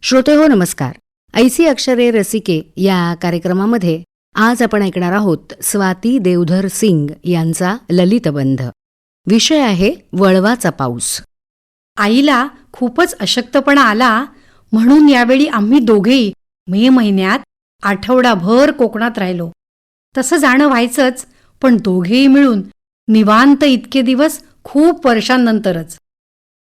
श्रोतेहो नमस्कार. ऐसी अक्षरे रसिके या कार्यक्रमामध्ये आज आपण ऐकणार आहोत स्वाती देवधर सिंग यांचा ललितबंध. विषय आहे वळवाचा पाऊस. आईला खूपच अशक्तपणा आला म्हणून यावेळी आम्ही दोघेही मे महिन्यात आठवडाभर कोकणात राहिलो. तसं जाणं व्हायचंच, पण दोघेही मिळून निवांत इतके दिवस खूप वर्षांनंतरच.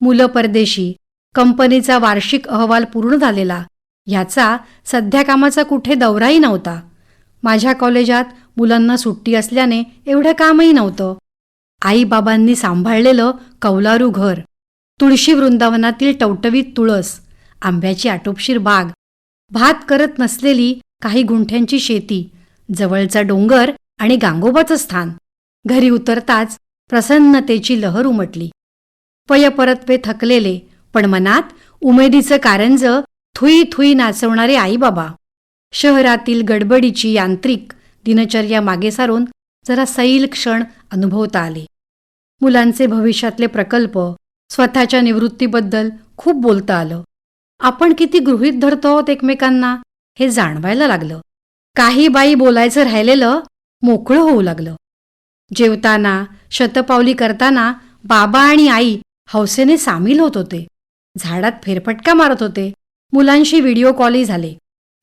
मुलं परदेशी, कंपनीचा वार्षिक अहवाल पूर्ण झालेला, याचा सध्या कामाचा कुठे दौराही नव्हता. माझ्या कॉलेजात मुलांना सुट्टी असल्याने एवढं कामही नव्हतं. आईबाबांनी सांभाळलेलं कौलारू घर, तुळशी वृंदावनातील टवटवीत तुळस, आंब्याची आटोपशीर बाग, भात करत नसलेली काही गुंठ्यांची शेती, जवळचा डोंगर आणि गांगोबाचं स्थान. घरी उतरताच प्रसन्नतेची लहर उमटली. पयपरत्वे थकलेले, पण मनात उमेदीचं कारंजं थुई थुई नाचवणारे आईबाबा. शहरातील गडबडीची यांत्रिक दिनचर्या मागे सारून जरा सैल क्षण अनुभवता आले. मुलांचे भविष्यातले प्रकल्प, स्वतःच्या निवृत्तीबद्दल खूप बोलता आलं. आपण किती गृहीत धरतो आहोत एकमेकांना हे जाणवायला लागलं. काही बाई बोलायचं राहिलेलं मोकळं होऊ लागलं. जेवताना, शतपावली करताना बाबा आणि आई हौसेने सामील होत होते. झाडात फेरफटका मारत होते. मुलांशी व्हिडिओ कॉलही झाले.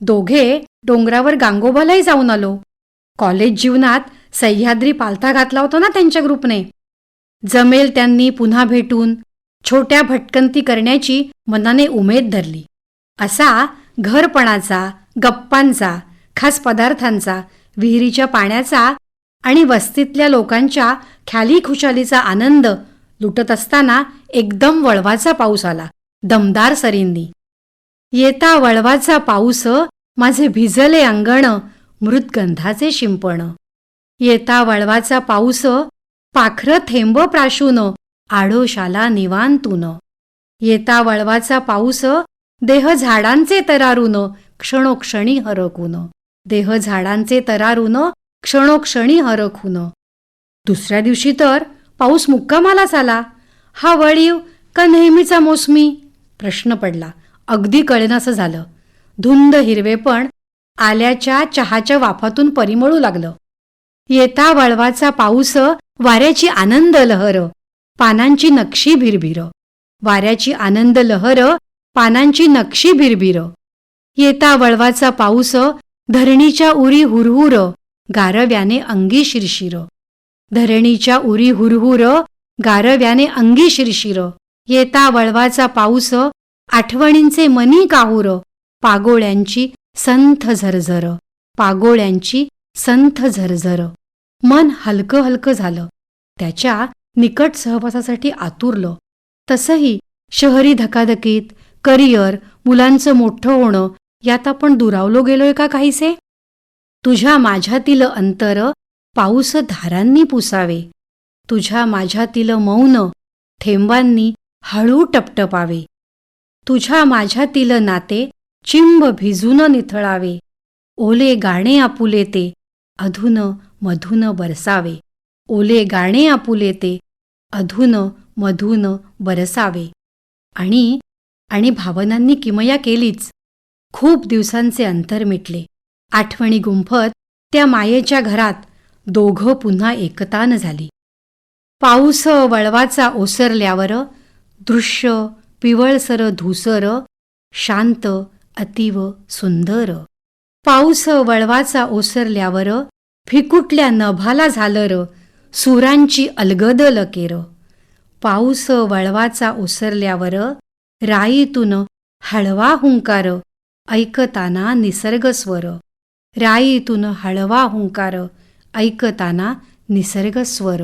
दोघे डोंगरावर गांगोबालाही जाऊन आलो. कॉलेज जीवनात सह्याद्री पालथा घातला होता ना त्यांच्या ग्रुपने. जमेल त्यांनी पुन्हा भेटून छोट्या भटकंती करण्याची मनाने उमेद धरली. असा घरपणाचा, गप्पांचा, खास पदार्थांचा, विहिरीच्या पाण्याचा आणि वस्तीतल्या लोकांच्या ख्याली खुशालीचा आनंद लुटत असताना एकदम वळवाचा पाऊस आला, दमदार सरींनी. येता वळवाचा पाऊस माझे भिजले अंगण, मृतगंधाचे शिंपण. येता वळवाचा पाऊस पाखरं थेंब प्राशून, आडोशाला निवांतून. येता वळवाचा पाऊस देह झाडांचे तरारून, क्षणोक्षणी हरकून. देह झाडांचे तरारून, क्षणोक्षणी हरखून. दुसऱ्या दिवशी तर पाऊस मुक्कामालाच आला. हा वळीव का नेहमीचा मोसमी? प्रश्न पडला. अगदी कळेनासं झालं. धुंद हिरवेपण आल्याच्या चहाच्या वाफातून परिमळू लागलं. येता वळवाचा पाऊस वाऱ्याची आनंद लहर, पानांची नक्षी भिरभिर. वाऱ्याची आनंद लहर, पानांची नक्षी भिरभिर. येता वळवाचा पाऊस धरणीच्या उरी हुरहुर, गारव्याने अंगी शिरशिर. धरणीच्या उरी हुरहुर, गारव्याने अंगी शिरशिर. येता वळवाचा पाऊस आठवणींचे मनी काहूर, पागोळ्यांची संथ झरझर. पागोळ्यांची संथ झरझर. मन हलकं हलकं झालं. त्याच्या निकट सहवासासाठी आतुरलं. तसंही शहरी धकाधकीत, करिअर, मुलांचं मोठं होणं यात आपण दुरावलो गेलोय का काहीसे? तुझ्या माझ्यातील अंतर पाऊस धारांनी पुसावे. तुझ्या माझ्यातील मौन थेंबांनी हळू टपटपावे. तुझ्या माझ्यातील नाते चिंब भिजून निथळावे. ओले गाणे आपुले ते अधून मधून बरसावे. ओले गाणे आपुले ते अधून मधून बरसावे. आणि भावनांनी किमया केलीच. खूप दिवसांचे अंतर मिटले. आठवणी गुंफत त्या मायेच्या घरात दोघं पुन्हा एकतान झाली. पाऊस वळवाचा ओसरल्यावर दृश्य पिवळसर धुसर, शांत अतीव सुंदर. पाऊस वळवाचा ओसरल्यावर फिकुटल्या नभाला झालर, सुरांची अलगद लकेर. पाऊस वळवाचा ओसरल्यावर राईतून हळवा हुंकार, ऐकताना निसर्ग स्वर. राईतून हळवा हुंकार, ऐकताना निसर्ग स्वर.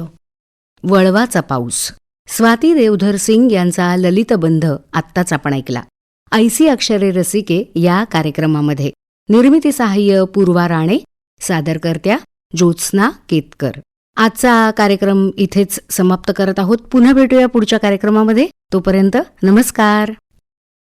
वळवाचा पाऊस. स्वाती देवधर सिंग यांचा ललितबंध आत्ताच आपण ऐकला. ऐसी अक्षरे रसिके या कार्यक्रमामध्ये निर्मिती सहाय्य पूर्वा राणे, सादरकर्त्या ज्योत्स्ना केतकर. आजचा कार्यक्रम इथेच समाप्त करत आहोत. पुन्हा भेटूया पुढच्या कार्यक्रमामध्ये. तोपर्यंत नमस्कार.